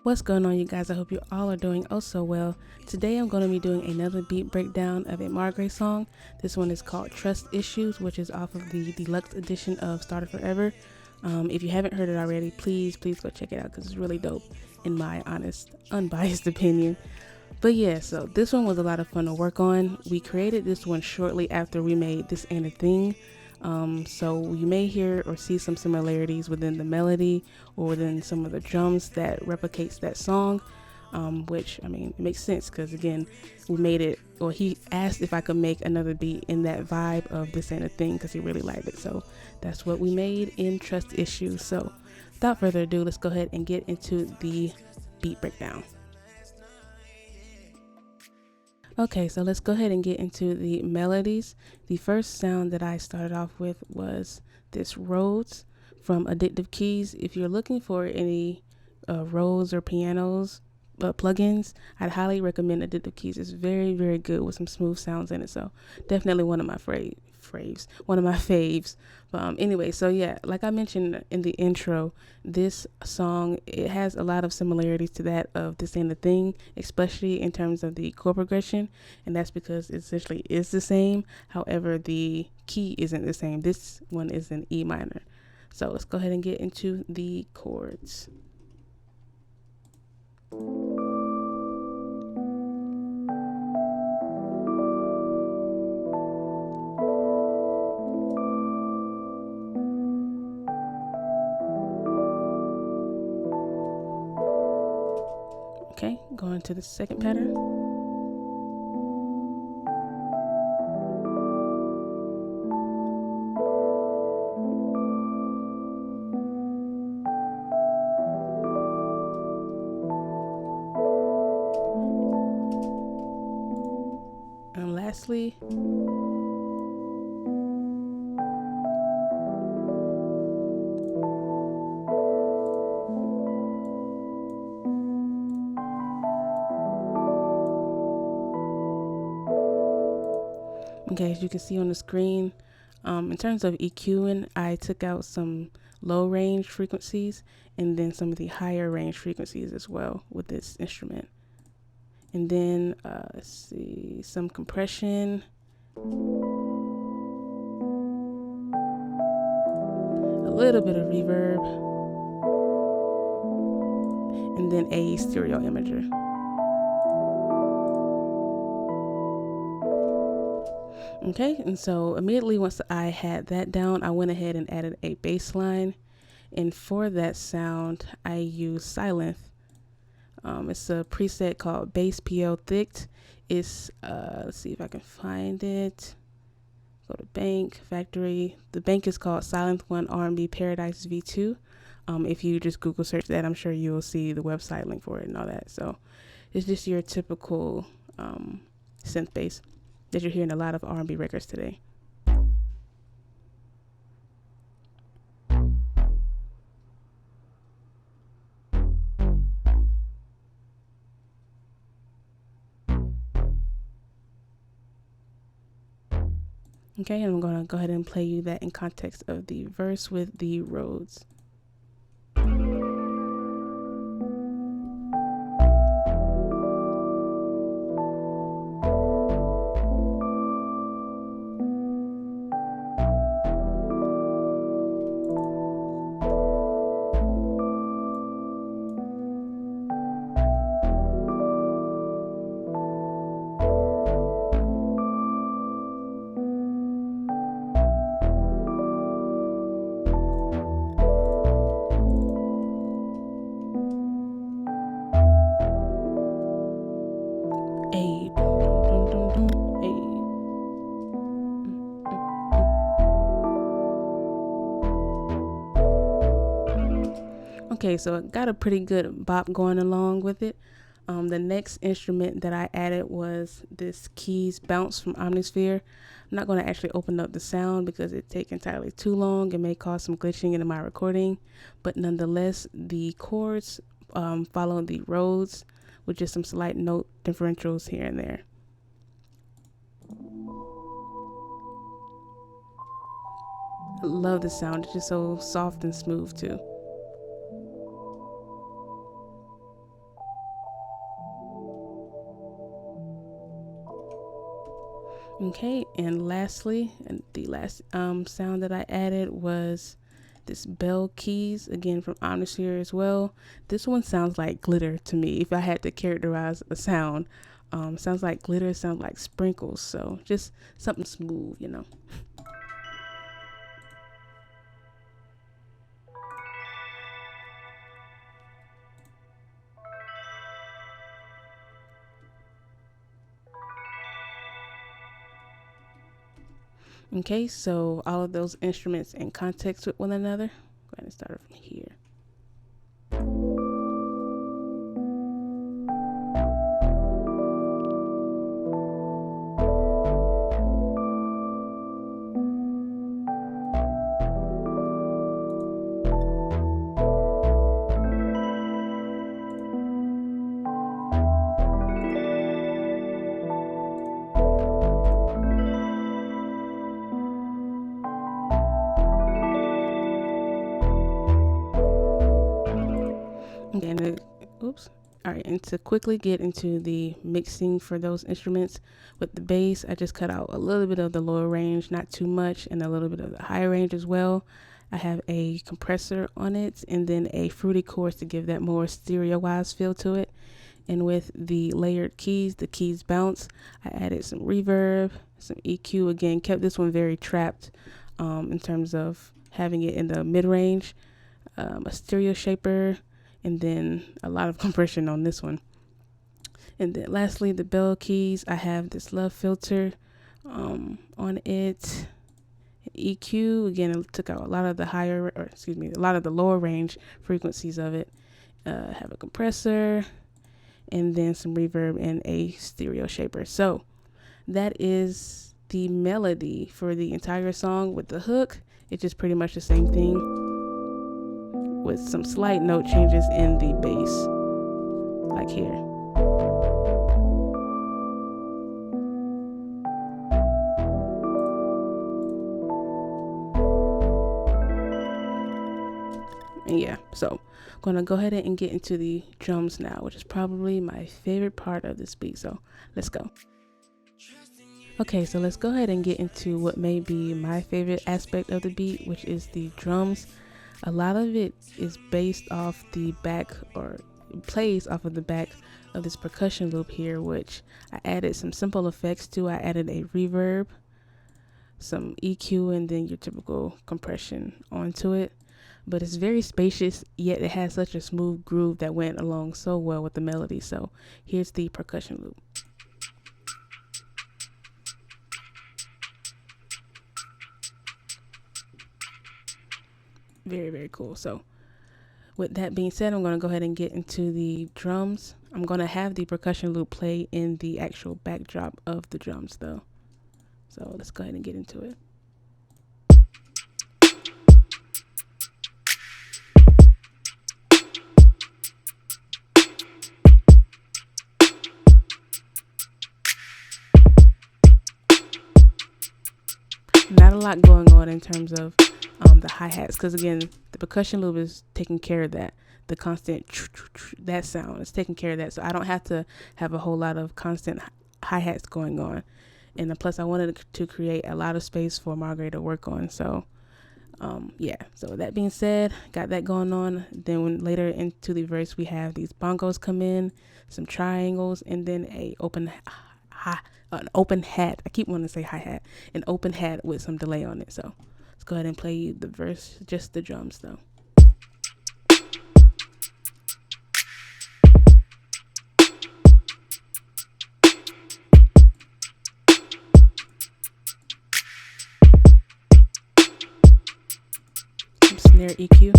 What's going on, you guys? I hope you all are doing oh so well. Today I'm going to be doing another beat breakdown of a Marr Grey song. This one is called Trust Issues, which is off of the Deluxe Edition of Started Forever. If you haven't heard it already, please go check it out because it's really dope in my honest, unbiased opinion. But yeah, so this one was a lot of fun to work on. We created this one shortly after we made This Ain't a Thing. So you may hear or see some similarities within the melody or within some of the drums that replicates that song, which, I mean, it makes sense because, again, we made it, or he asked if I could make another beat in that vibe of This Ain't a Thing because he really liked it. So that's what we made in Trust Issues. So without further ado, let's go ahead and get into the beat breakdown. Okay, so let's go ahead and get into the melodies. The first sound that I started off with was this Rhodes from Addictive Keys. If you're looking for any Rhodes or pianos plugins, I'd highly recommend Addictive Keys. It's very, very good with some smooth sounds in it. So definitely one of my one of my faves. Anyway, so yeah, like I mentioned in the intro, this song, it has a lot of similarities to that of This Ain't a Thing, especially in terms of the chord progression, and that's because it essentially is the same. However, the key isn't the same. This one is in E minor. So let's go ahead and get into the chords. Okay, going to the second pattern. And lastly, okay, as you can see on the screen, in terms of EQing, I took out some low range frequencies and then some of the higher range frequencies as well with this instrument. And then, let's see, some compression, a little bit of reverb, and then a stereo imager. Okay, and so immediately once I had that down, I went ahead and added a bass line. And for that sound, I used Silent. It's a preset called Bass PL Thick. It's, let's see if I can find it. Go to Bank, Factory. The bank is called Silent One R&B Paradise V2. If you just Google search that, I'm sure you'll see the website link for it and all that. So it's just your typical synth bass that you're hearing a lot of R&B records today. Okay, and I'm going to go ahead and play you that in context of the verse with the Rhodes. A dum, dum, dum, dum, a. Okay, so it got a pretty good bop going along with it. The next instrument that I added was this keys bounce from Omnisphere. I'm not going to actually open up the sound because it takes entirely too long. It may cause some glitching in my recording, but nonetheless, the chords follow the Rhodes with just some slight note differentials here and there. I love the sound. It's just so soft and smooth too. Okay, and lastly, and the last sound that I added was this bell keys, again from Omnisphere as well. This one sounds like glitter to me. If I had to characterize a sound, sounds like glitter, sounds like sprinkles. So just something smooth, you know. Okay, so all of those instruments in context with one another. Go ahead and start from here. And oops. All right, and to quickly get into the mixing for those instruments, with the bass, I just cut out a little bit of the lower range, not too much, and a little bit of the higher range as well. I have a compressor on it and then a fruity chorus to give that more stereo-wise feel to it. And with the layered keys, the keys bounce, I added some reverb, some EQ, again, kept this one very trapped in terms of having it in the mid-range, a stereo shaper, and then a lot of compression on this one. And then lastly, the bell keys, I have this love filter on it. EQ, again, it took out a lot of the a lot of the lower range frequencies of it. Have a compressor, and then some reverb and a stereo shaper. So that is the melody for the entire song. With the hook, it's just pretty much the same thing with some slight note changes in the bass, like here. And yeah, so I'm gonna go ahead and get into the drums now, which is probably my favorite part of this beat. So let's go. Okay, so let's go ahead and get into what may be my favorite aspect of the beat, which is the drums. A lot of it is based off the back, or plays off of the back of this percussion loop here, which I added some simple effects to. I added a reverb, some EQ, and then your typical compression onto it. But it's very spacious, yet it has such a smooth groove that went along so well with the melody. So here's the percussion loop. Very, very cool. So with that being said, I'm going to go ahead and get into the drums. I'm going to have the percussion loop play in the actual backdrop of the drums though. So let's go ahead and get into it. Not a lot going on in terms of the hi-hats, because again, the percussion loop is taking care of that. The constant that sound is taking care of that, so I don't have to have a whole lot of constant hi-hats going on. And plus, I wanted to create a lot of space for Marr Grey to work on. So yeah, so that being said, got that going on. Then when later into the verse, we have these bongos come in, some triangles, and then an open hat. I keep wanting to say hi-hat. An open hat with some delay on it. So let's go ahead and play the verse, just the drums though. Some snare EQ.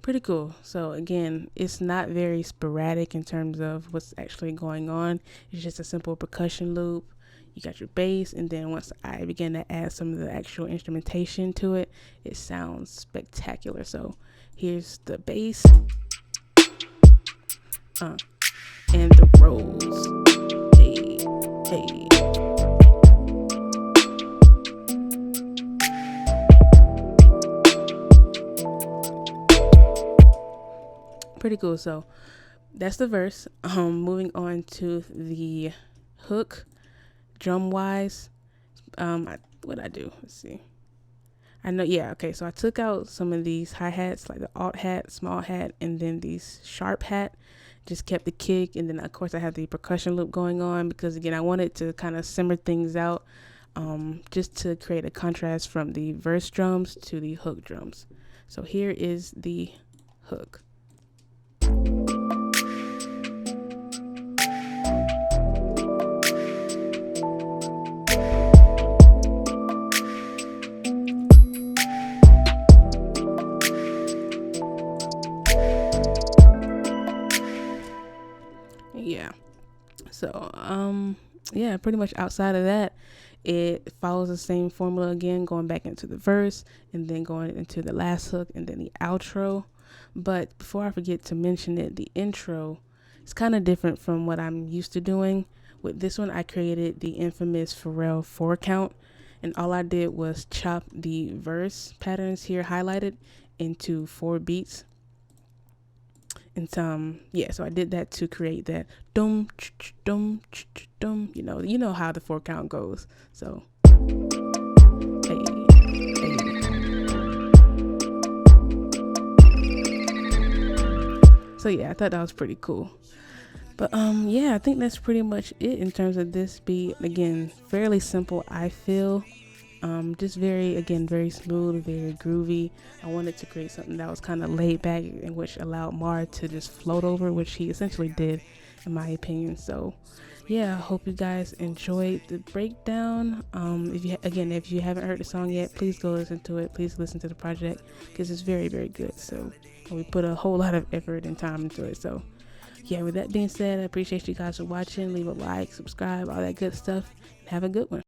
Pretty cool. So again, it's not very sporadic in terms of what's actually going on. It's just a simple percussion loop. you got your bass, and then once I begin to add some of the actual instrumentation to it, it sounds spectacular. So here's the bass, and the rolls. Hey, hey. Pretty cool. So that's the verse. Moving on to the hook, drum wise. What I do? Let's see. I know. Yeah. Okay. So I took out some of these hi hats, like the alt hat, small hat, and then these sharp hat. Just kept the kick, and then of course I have the percussion loop going on because again I wanted to kind of simmer things out, just to create a contrast from the verse drums to the hook drums. So here is the hook. Yeah. So yeah, pretty much outside of that, it follows the same formula again, going back into the verse and then going into the last hook and then the outro. But before I forget to mention it, the intro is kind of different from what I'm used to doing. With this one, I created the infamous Pharrell 4 count, and all I did was chop the verse patterns here highlighted into 4 beats. And so I did that to create that dum dum dum. You know how the 4 count goes. So hey, hey. So yeah, I thought that was pretty cool. But yeah, I think that's pretty much it in terms of this beat. Again, fairly simple, I feel. Just very smooth, very groovy. I wanted to create something that was kind of laid back and which allowed Marr to just float over, which he essentially did in my opinion. So yeah, I hope you guys enjoyed the breakdown. If you haven't heard the song yet, please go listen to it. Please listen to the project because it's very, very good. So we put a whole lot of effort and time into it. So yeah, with that being said, I appreciate you guys for watching. Leave a like, subscribe, all that good stuff. Have a good one.